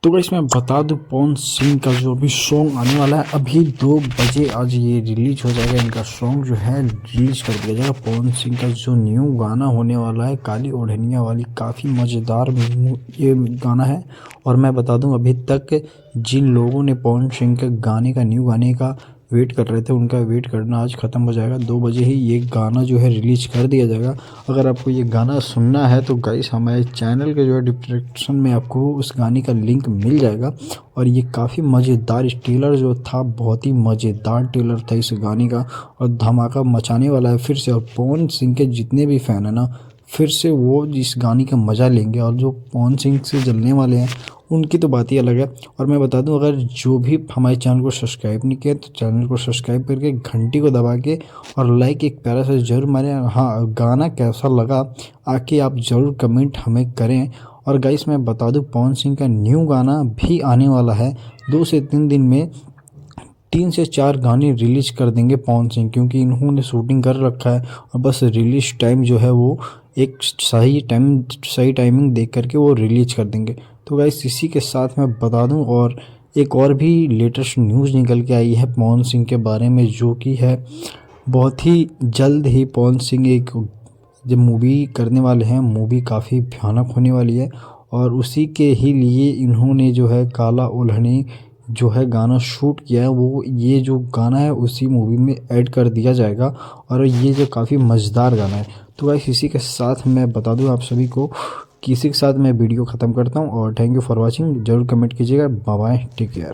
तो गाइस मैं बता दूं पवन सिंह का जो अभी सॉन्ग आने वाला है अभी 2 बजे आज ये रिलीज हो जाएगा। इनका सॉन्ग जो है रिलीज कर दिया जाएगा। पवन सिंह का जो न्यू गाना होने वाला है काली ओढ़निया वाली, काफ़ी मज़ेदार ये गाना है। और मैं बता दूं अभी तक जिन लोगों ने पवन सिंह के गाने का न्यू गाने का वेट कर रहे थे उनका वेट करना आज ख़त्म हो जाएगा। 2 बजे ही ये गाना जो है रिलीज कर दिया जाएगा। अगर आपको ये गाना सुनना है तो गाइस हमारे चैनल के जो है डिस्क्रिप्शन में आपको उस गाने का लिंक मिल जाएगा। और ये काफ़ी मज़ेदार ट्रेलर जो था, बहुत ही मज़ेदार ट्रेलर था इस गाने का और धमाका मचाने वाला है फिर से। और पवन सिंह के जितने भी फ़ैन हैं ना, फिर से वो इस गाने का मज़ा लेंगे। और जो पवन सिंह से जलने वाले हैं उनकी तो बात ही अलग है। और मैं बता दूं अगर जो भी हमारे चैनल को सब्सक्राइब नहीं किया तो चैनल को सब्सक्राइब करके घंटी को दबा के और लाइक एक प्यारा सा ज़रूर मारें। हाँ, गाना कैसा लगा आके आप ज़रूर कमेंट हमें करें। और गाइस मैं बता दूं पवन सिंह का न्यू गाना भी आने वाला है 2 से 3 दिन में। 3 से 4 गाने रिलीज कर देंगे पवन सिंह, क्योंकि इन्होंने शूटिंग कर रखा है और बस रिलीज टाइम जो है वो एक सही टाइमिंग देख करके वो रिलीज कर देंगे। तो गाइस इसी के साथ मैं बता दूं और एक और भी लेटेस्ट न्यूज़ निकल के आई है पवन सिंह के बारे में, जो कि है बहुत ही जल्द ही पवन सिंह एक जब मूवी करने वाले हैं। मूवी काफ़ी भयानक होने वाली है और उसी के ही लिए इन्होंने जो है काला उल्हनी जो है गाना शूट किया है, वो ये जो गाना है उसी मूवी में ऐड कर दिया जाएगा। और ये जो काफ़ी मज़ेदार गाना है। तो गाइस इसी के साथ मैं बता दूं आप सभी को कि इसी के साथ मैं वीडियो ख़त्म करता हूं और थैंक यू फॉर वाचिंग। ज़रूर कमेंट कीजिएगा। Bye bye, take care.